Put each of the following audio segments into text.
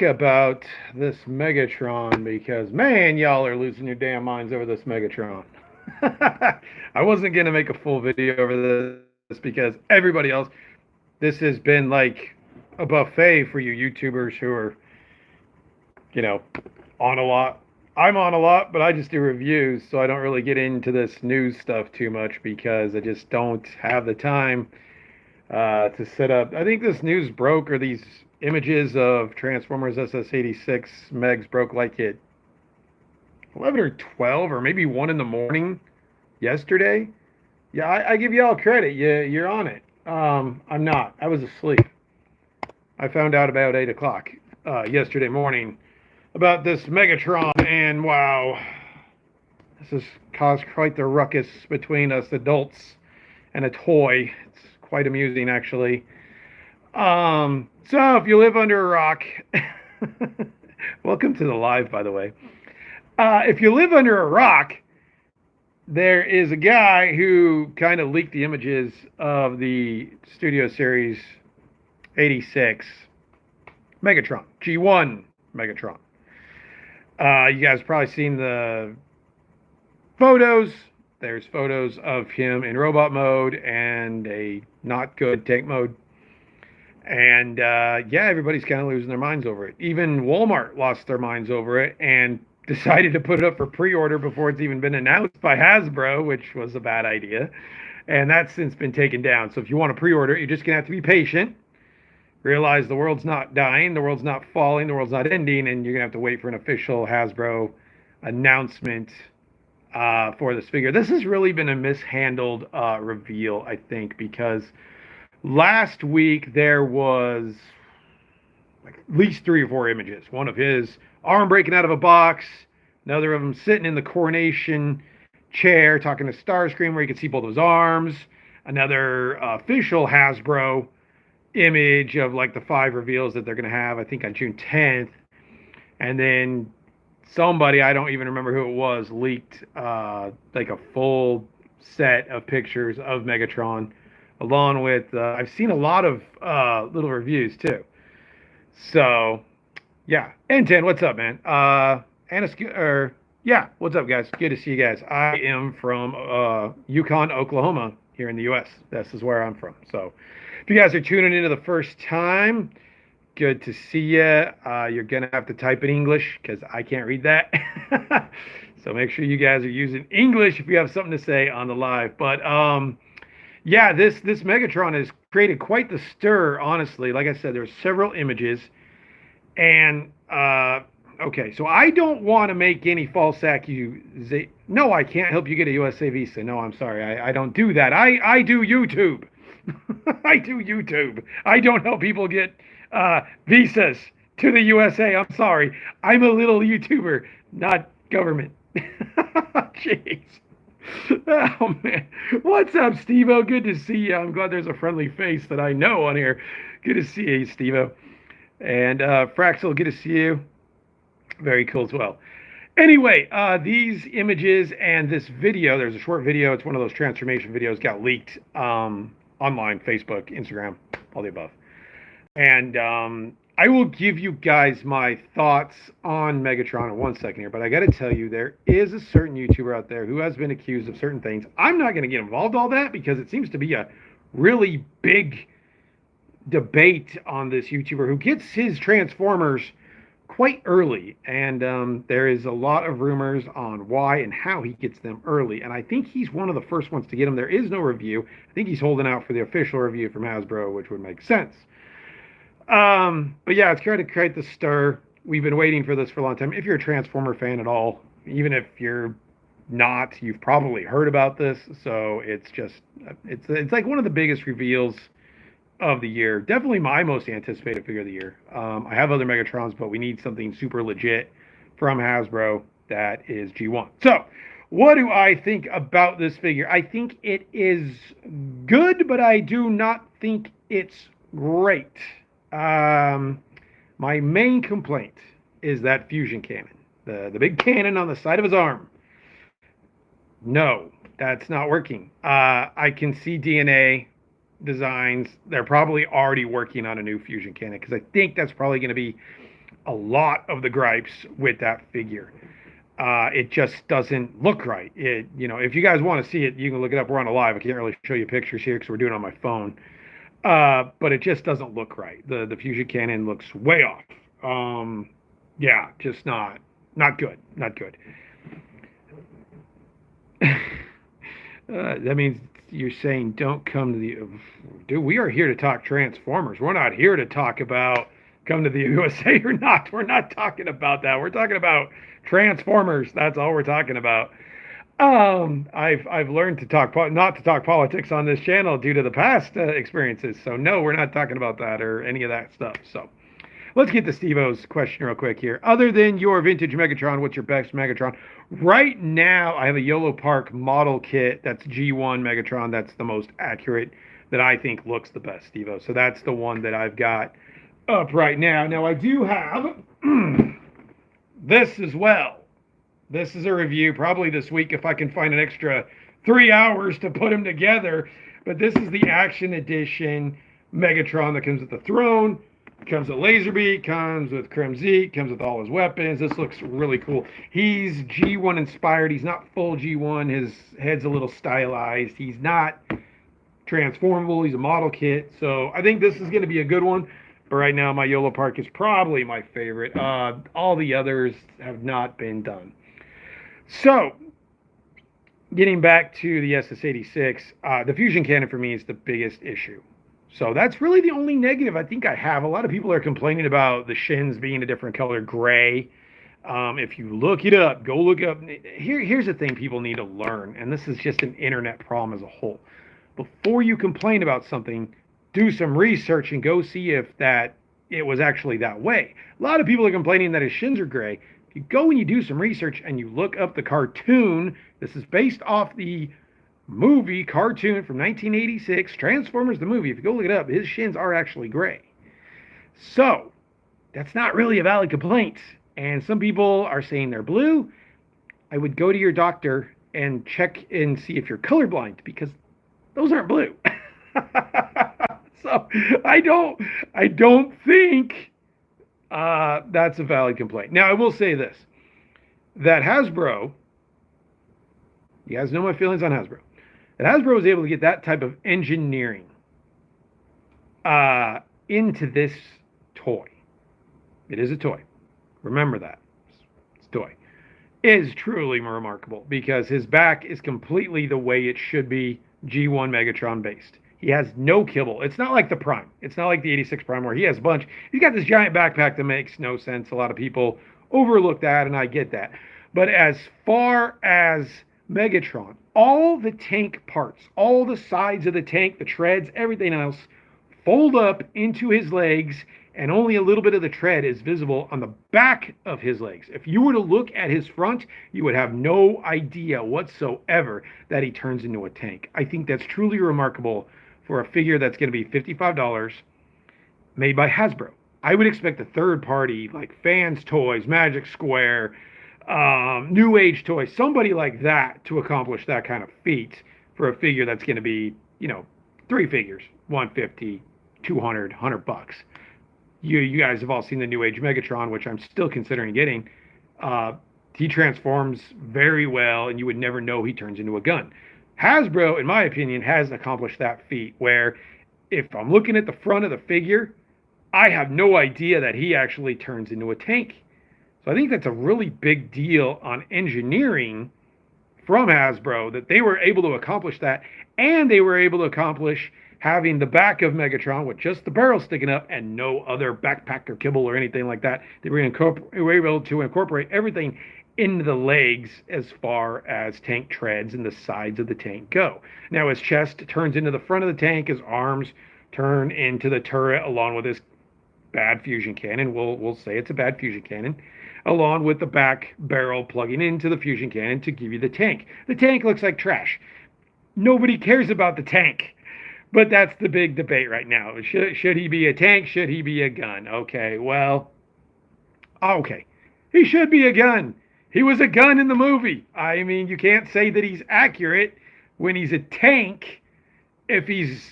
about this Megatron because, man, y'all are losing your damn minds over this Megatron. I wasn't going to make a full video over this because everybody else, this has been like a buffet for you YouTubers who are, you know, on a lot. I'm on a lot, but I just do reviews, so I don't really get into this news stuff too much because I just don't have the time to set up. I think this news broke, or these images of Transformers SS86 Megs broke like at 11 or 12 or maybe 1 in the morning yesterday. Yeah, I give y'all credit. You're on it. I'm not. I was asleep. I found out about 8 o'clock yesterday morning about this Megatron, and wow, this has caused quite the ruckus between us adults and a toy. It's quite amusing, actually. So if you live under a rock, welcome to the live, by the way. If you live under a rock, there is a guy who kind of leaked the images of the Studio Series 86 Megatron, G1 Megatron. You guys have probably seen the photos. There's photos of him in robot mode and a not good tank mode. And yeah, everybody's kind of losing their minds over it. Even Walmart lost their minds over it and decided to put it up for pre-order before it's even been announced by Hasbro, which was a bad idea. And that's since been taken down. So if you want to pre-order it, you're just going to have to be patient. Realize the world's not dying, the world's not falling, the world's not ending, and you're going to have to wait for an official Hasbro announcement for this figure. This has really been a mishandled reveal, I think, because last week there was like at least 3 or 4 images. One of his arm breaking out of a box, another of him sitting in the coronation chair talking to Starscream where you can see both of his arms, another official Hasbro image of like the 5 reveals that they're going to have, I think on June 10th, and then somebody, I don't even remember who it was, leaked like a full set of pictures of Megatron, along with I've seen a lot of little reviews too. So yeah, N10, what's up, man? Yeah, what's up, guys? Good to see you guys. I am from Yukon, Oklahoma, here in the U.S. This is where I'm from. So if you guys are tuning in the first time, good to see you. You're going to have to type in English because I can't read that. So make sure you guys are using English if you have something to say on the live. But yeah, this Megatron has created quite the stir, honestly. Like I said, there's several images. And, okay, so I don't want to make any false accusations. No, I can't help you get a USA visa. No, I'm sorry. I don't do that. I do YouTube. I do YouTube. I don't help people get visas to the USA. I'm sorry. I'm a little YouTuber, not government. Jeez. Oh, man. What's up, Steve-O? Good to see you. I'm glad there's a friendly face that I know on here. Good to see you, Steve-O. And Fraxel, good to see you. Very cool as well. Anyway, these images and this video, there's a short video. It's one of those transformation videos, got leaked online, Facebook, Instagram, all the above. And I will give you guys my thoughts on Megatron in 1 second here, but I got to tell you, there is a certain YouTuber out there who has been accused of certain things. I'm not going to get involved in all that because it seems to be a really big debate on this YouTuber who gets his Transformers quite early, and there is a lot of rumors on why and how he gets them early, and I think he's one of the first ones to get them. There is no review. I think he's holding out for the official review from Hasbro, which would make sense. But yeah, it's trying to create the stir. We've been waiting for this for a long time. If you're a Transformer fan at all, even if you're not, you've probably heard about this. So it's just, it's like one of the biggest reveals of the year. Definitely my most anticipated figure of the year. I have other Megatrons, but we need something super legit from Hasbro that is G1. So what do I think about this figure? I think it is good, but I do not think it's great. My main complaint is that fusion cannon, the big cannon on the side of his arm. No, that's not working. I can see DNA designs. They're probably already working on a new fusion cannon because I think that's probably going to be a lot of the gripes with that figure. It just doesn't look right. If you guys want to see it, you can look it up. We're on a live. I can't really show you pictures here because we're doing it on my phone. But it just doesn't look right. The fusion cannon looks way off. Yeah, just not good. Not good. That means you're saying don't come to the. Dude, we are here to talk Transformers. We're not here to talk about come to the USA or not. We're not talking about that. We're talking about Transformers. That's all we're talking about. I've learned to not to talk politics on this channel due to the past experiences. So no, we're not talking about that or any of that stuff. So let's get to Steve-O's question real quick here. Other than your vintage Megatron, what's your best Megatron? Right now, I have a YOLO Park model kit that's G1 Megatron. That's the most accurate that I think looks the best, Steve-O. So that's the one that I've got up right now. Now, I do have this as well. This is a review probably this week if I can find an extra 3 hours to put them together. But this is the Action Edition Megatron that comes with the throne, comes with Laserbeak, comes with Kremzeek, comes with all his weapons. This looks really cool. He's G1 inspired. He's not full G1. His head's a little stylized. He's not transformable. He's a model kit. So I think this is going to be a good one. But right now, my YOLO Park is probably my favorite. All the others have not been done. So, getting back to the SS86, the fusion cannon for me is the biggest issue. So that's really the only negative I think I have. A lot of people are complaining about the shins being a different color, gray. If you look it up, go look up. Here's the thing people need to learn, and this is just an internet problem as a whole. Before you complain about something, do some research and go see if it was actually that way. A lot of people are complaining that his shins are gray. If you go and you do some research and you look up the cartoon, this is based off the movie cartoon from 1986, Transformers the movie. If you go look it up, his shins are actually gray. So, that's not really a valid complaint. And some people are saying they're blue. I would go to your doctor and check and see if you're colorblind because those aren't blue. So, I don't think that's a valid complaint. Now, I will say this, that Hasbro, you guys know my feelings on Hasbro, that Hasbro was able to get that type of engineering into this toy. It is a toy. Remember that. It's a toy. It is truly remarkable because his back is completely the way it should be, G1 Megatron based. He has no kibble. It's not like the Prime. It's not like the 86 Prime where he has a bunch. He's got this giant backpack that makes no sense. A lot of people overlook that, and I get that. But as far as Megatron, all the tank parts, all the sides of the tank, the treads, everything else, fold up into his legs, and only a little bit of the tread is visible on the back of his legs. If you were to look at his front, you would have no idea whatsoever that he turns into a tank. I think that's truly remarkable for a figure that's going to be $55 made by Hasbro. I would expect a third party like Fans Toys, Magic Square, New Age Toys, somebody like that to accomplish that kind of feat for a figure that's going to be, 3 figures, 150, 200, $100. You guys have all seen the New Age Megatron, which I'm still considering getting. He transforms very well, and you would never know he turns into a gun. Hasbro, in my opinion, has accomplished that feat where if I'm looking at the front of the figure, I have no idea that he actually turns into a tank. So I think that's a really big deal on engineering from Hasbro that they were able to accomplish that, and they were able to accomplish having the back of Megatron with just the barrel sticking up and no other backpack or kibble or anything like that. They were able to incorporate everything into the legs as far as tank treads and the sides of the tank go. Now his chest turns into the front of the tank, his arms turn into the turret along with his bad fusion cannon. We'll say it's a bad fusion cannon, along with the back barrel plugging into the fusion cannon to give you the tank. The tank looks like trash. Nobody cares about the tank. But that's the big debate right now. Should he be a tank? Should he be a gun? Okay, well, okay. He should be a gun. He was a gun in the movie. I mean, you can't say that he's accurate when he's a tank if he's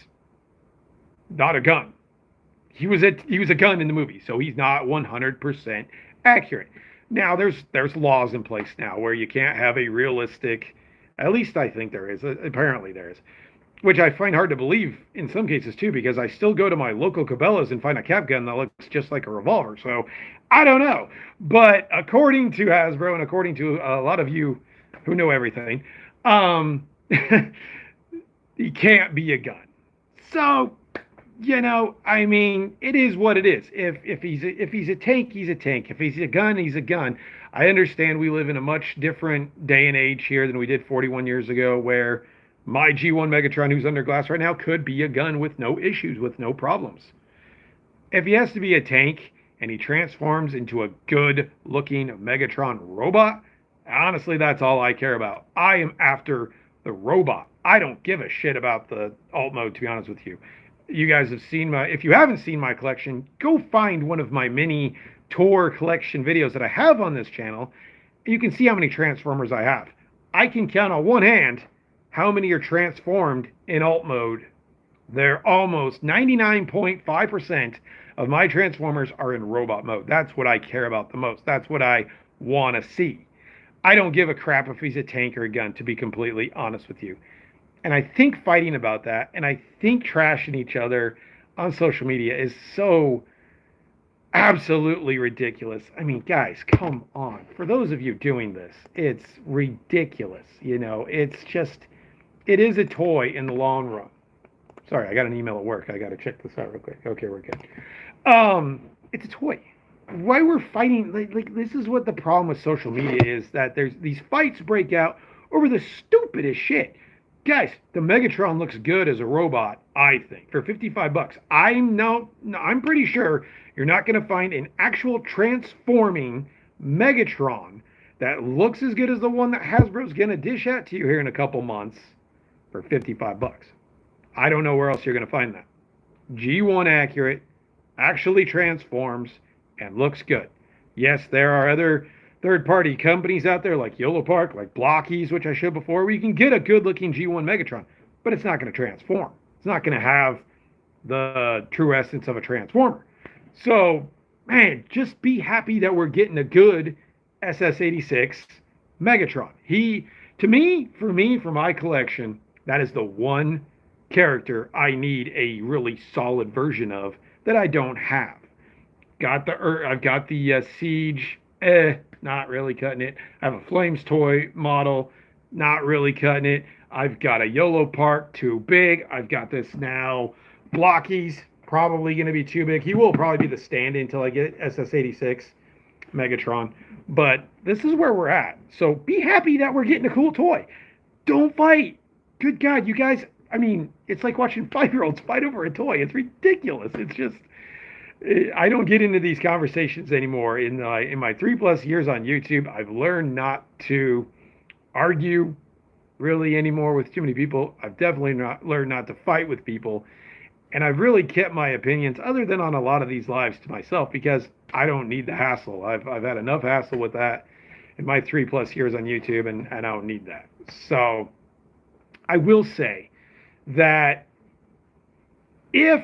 not a gun. he was a gun in the movie, so he's not 100% accurate. Now there's laws in place now where you can't have a realistic, at least I think there is. Apparently there is, which I find hard to believe in some cases too, because I still go to my local Cabela's and find a cap gun that looks just like a revolver. So I don't know, but according to Hasbro and according to a lot of you who know everything, he can't be a gun. So, I mean, it is what it is. If he's a tank, he's a tank. If he's a gun, he's a gun. I understand we live in a much different day and age here than we did 41 years ago, where my G1 Megatron, who's under glass right now, could be a gun with no issues, with no problems. If he has to be a tank and he transforms into a good-looking Megatron robot, honestly, that's all I care about. I am after the robot. I don't give a shit about the alt mode, to be honest with you. You guys have seen if you haven't seen my collection, go find one of my mini tour collection videos that I have on this channel. You can see how many Transformers I have. I can count on one hand how many are transformed in alt mode. They're almost 99.5% of my Transformers are in robot mode. That's what I care about the most. That's what I want to see. I don't give a crap if he's a tank or a gun, to be completely honest with you. And I think fighting about that, and I think trashing each other on social media is so absolutely ridiculous. I mean, guys, come on. For those of you doing this, it's ridiculous. It's just, it is a toy in the long run. Sorry, I got an email at work. I got to check this out real quick. Okay, we're good. It's a toy. Why we're fighting, like this is what the problem with social media is, that there's these fights break out over the stupidest shit. Guys, the Megatron looks good as a robot, I think, for 55 bucks. I'm pretty sure you're not going to find an actual transforming Megatron that looks as good as the one that Hasbro's going to dish out to you here in a couple months for 55 bucks. I don't know where else you're going to find that. G1 accurate, actually transforms, and looks good. Yes, there are other third-party companies out there like YOLO Park, like Blockies, which I showed before, where you can get a good-looking G1 Megatron, but it's not going to transform. It's not going to have the true essence of a Transformer. So, man, just be happy that we're getting a good SS86 Megatron. For my collection, that is the one character I need a really solid version of that I don't have. I've got the Siege, not really cutting it. I have a Flames toy model, not really cutting it. I've got a YOLO Park, too big. I've got this now Blockies, probably going to be too big. He will probably be the stand-in until I get SS86 Megatron. But this is where we're at. So be happy that we're getting a cool toy. Don't fight. Good God, you guys, I mean, it's like watching 5-year-olds fight over a toy. It's ridiculous. It's just, I don't get into these conversations anymore. In my 3+ years on YouTube, I've learned not to argue really anymore with too many people. I've definitely learned not to fight with people. And I've really kept my opinions, other than on a lot of these lives, to myself, because I don't need the hassle. I've had enough hassle with that in my 3+ years on YouTube, and I don't need that. So I will say that if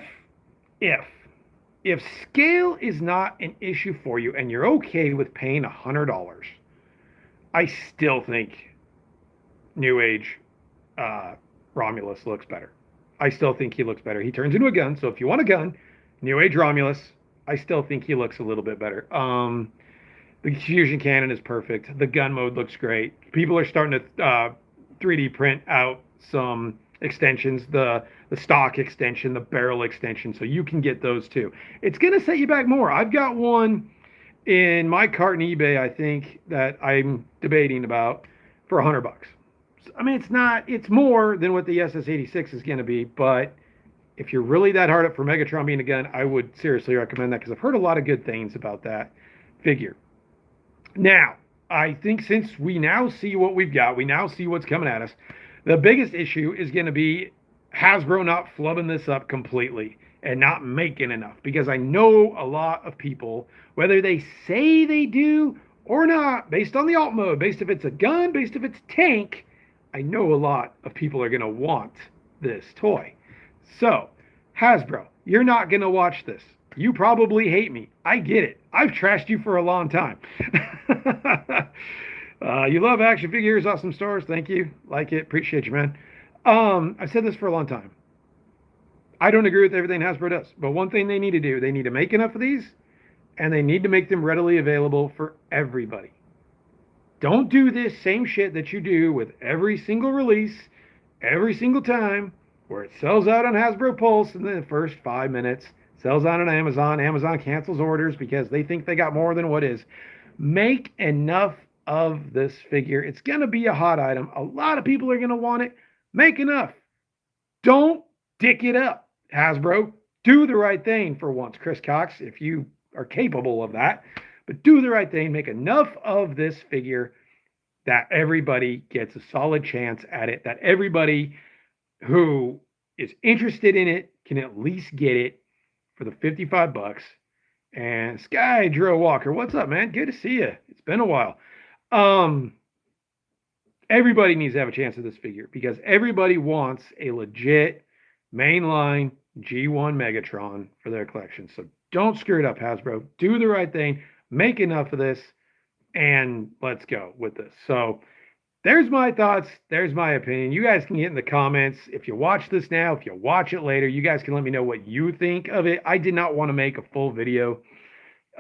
scale is not an issue for you and you're okay with paying $100, I still think New Age Romulus looks better. I still think he looks better. He turns into a gun, so if you want a gun, New Age Romulus, I still think he looks a little bit better. The fusion cannon is perfect. The gun mode looks great. People are starting to 3D print out some extensions, the stock extension, the barrel extension, so you can get those too. It's going to set you back more. I've got one in my cart and eBay, I think, that I'm debating about for $100. I mean, it's more than what the SS86 is going to be, but if you're really that hard up for Megatron being a gun, I would seriously recommend that, because I've heard a lot of good things about that figure. Now, I think since we now see what we've got, we now see what's coming at us, the biggest issue is going to be Hasbro not flubbing this up completely and not making enough, because I know a lot of people, whether they say they do or not, based on the alt mode, based if it's a gun, based if it's tank, I know a lot of people are going to want this toy. So, Hasbro, you're not going to watch this. You probably hate me. I get it. I've trashed you for a long time. You love action figures, awesome stars. Thank you. Like it. Appreciate you, man. I've said this for a long time. I don't agree with everything Hasbro does, but one thing they need to do, they need to make enough of these, and they need to make them readily available for everybody. Don't do this same shit that you do with every single release, every single time, where it sells out on Hasbro Pulse in the first 5 minutes, sells out on Amazon. Amazon cancels orders because they think they got more than what is. Make enough of this figure. It's going to be a hot item. A lot of people are going to want it. Make enough. Don't dick it up, Hasbro. Do the right thing for once, Chris Cox, if you are capable of that. But do the right thing. Make enough of this figure that everybody gets a solid chance at it, that everybody who is interested in it can at least get it for the 55 bucks. And Sky Drill Walker, what's up, man? Good to see you. It's been a while. Everybody needs to have a chance at this figure because everybody wants a legit mainline G1 Megatron for their collection. So don't screw it up, Hasbro. Do the right thing. Make enough of this, and let's go with this. So there's my thoughts. There's my opinion. You guys can get in the comments. If you watch this now, if you watch it later, you guys can let me know what you think of it. I did not want to make a full video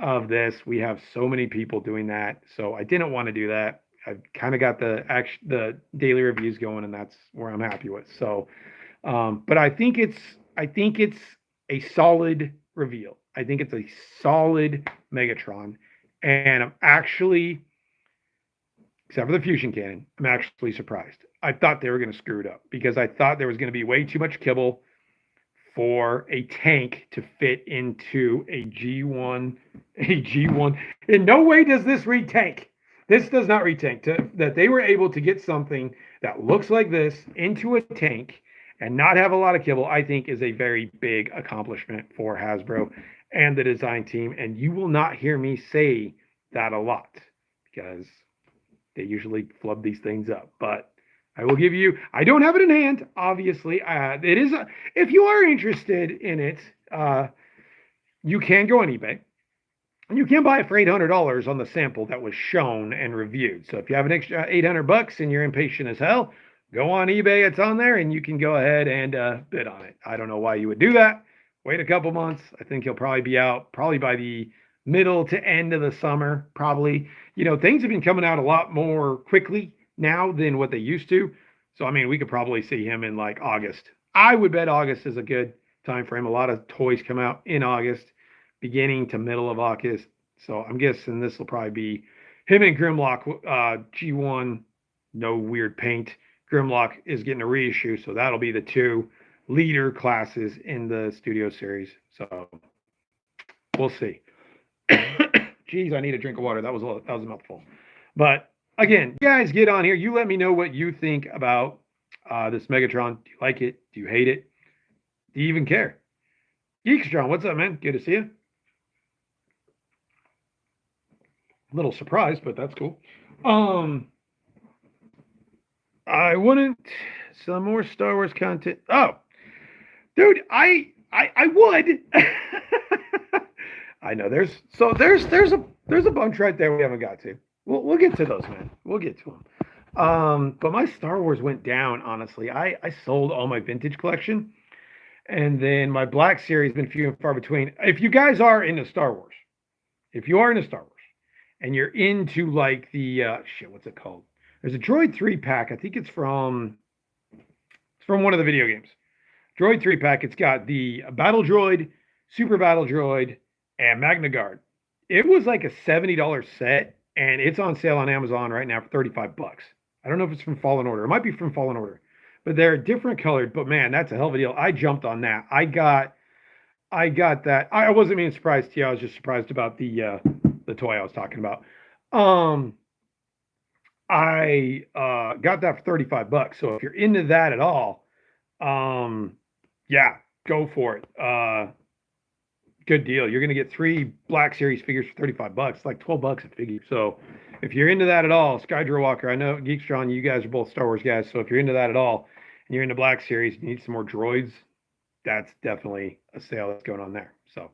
of this. We have so many people doing that, so I didn't want to do that. I've kind of got the daily reviews going, and that's where I'm happy with. So, but I think it's a solid reveal. I think it's a solid Megatron, and I'm actually, except for the fusion cannon, I'm actually surprised. I thought they were going to screw it up because I thought there was going to be way too much kibble for a tank to fit into a G1. In no way does this read tank. This does not read tank. That they were able to get something that looks like this into a tank and not have a lot of kibble, I think is a very big accomplishment for Hasbro and the design team. And you will not hear me say that a lot because they usually flub these things up. But I will give you, I don't have it in hand, obviously. It is, if you are interested in it, you can go on eBay. And you can buy it for $800 on the sample that was shown and reviewed. So if you have an extra $800 and you're impatient as hell, go on eBay. It's on there, and you can go ahead and bid on it. I don't know why you would do that. Wait a couple months. I think he'll probably be out probably by the middle to end of the summer. Probably, things have been coming out a lot more quickly now than what they used to. So I mean, we could probably see him in like August. I would bet August is a good time frame. A lot of toys come out in August, beginning to middle of August. So I'm guessing this will probably be him and Grimlock G1. No weird paint. Grimlock is getting a reissue, so that'll be the two leader classes in the studio series. So we'll see. Jeez, I need a drink of water. That was a mouthful. But again, you guys get on here. You let me know what you think about this Megatron. Do you like it? Do you hate it? Do you even care? Geekstron, what's up, man? Good to see you. A little surprised, but that's cool. I wouldn't. Some more Star Wars content. Oh, dude, I would. I know there's a bunch right there we haven't got to. We'll get to those, man. We'll get to them. But my Star Wars went down, honestly. I sold all my vintage collection, and then my Black Series has been few and far between. If you guys are into Star Wars, and you're into like the what's it called? There's a Droid 3-pack. I think it's from one of the video games. Droid 3-pack. It's got the Battle Droid, Super Battle Droid, and Magna Guard. It was like a $70 set, and it's on sale on Amazon right now for 35 bucks. I don't know if it's from Fallen Order. It might be from Fallen Order, but they're different colored. But man, that's a hell of a deal. I jumped on that. I got that. I wasn't being surprised to you. I was just surprised about the toy I was talking about. I got that for 35 bucks. So if you're into that at all, yeah, go for it. Good deal. You're going to get 3 Black Series figures for 35 bucks, like 12 bucks a figure. So if you're into that at all, Skydra Walker, I know Geekstron, you guys are both Star Wars guys. So if you're into that at all and you're into Black Series, you need some more droids, that's definitely a sale that's going on there. So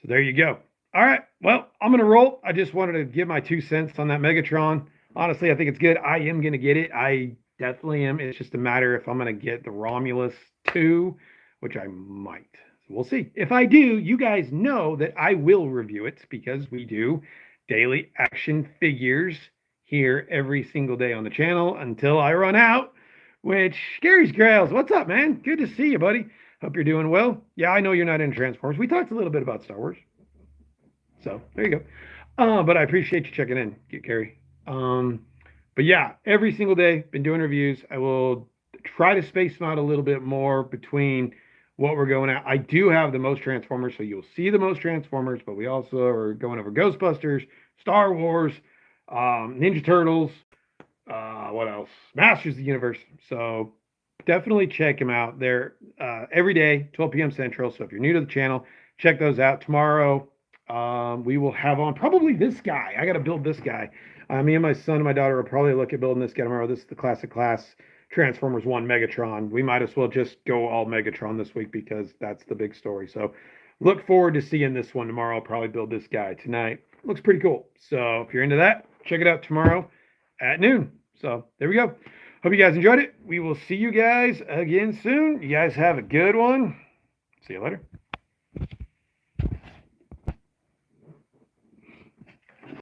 So there you go. All right. Well, I'm going to roll. I just wanted to give my 2 cents on that Megatron. Honestly, I think it's good. I am going to get it. I definitely am. It's just a matter if I'm going to get the Romulus 2, which I might. So we'll see. If I do, you guys know that I will review it because we do daily action figures here every single day on the channel until I run out, which Gary's Grails. What's up, man? Good to see you, buddy. Hope you're doing well. Yeah, I know you're not into Transformers. We talked a little bit about Star Wars. So there you go. But I appreciate you checking in, Gary. But yeah, every single day, been doing reviews. I will try to space them out a little bit more between what we're going at. I do have the most Transformers, so you'll see the most Transformers, but we also are going over Ghostbusters, Star Wars, Ninja Turtles, what else? Masters of the Universe. So definitely check them out. They're every day, 12 p.m. Central. So if you're new to the channel, check those out. Tomorrow, we will have on probably this guy. I got to build this guy. Me and my son and my daughter will probably look at building this guy tomorrow. This is the Classic Class Transformers 1 Megatron. We might as well just go all Megatron this week because that's the big story. So look forward to seeing this one tomorrow. I'll probably build this guy tonight. Looks pretty cool. So if you're into that, check it out tomorrow at noon. So there we go. Hope you guys enjoyed it. We will see you guys again soon. You guys have a good one. See you later.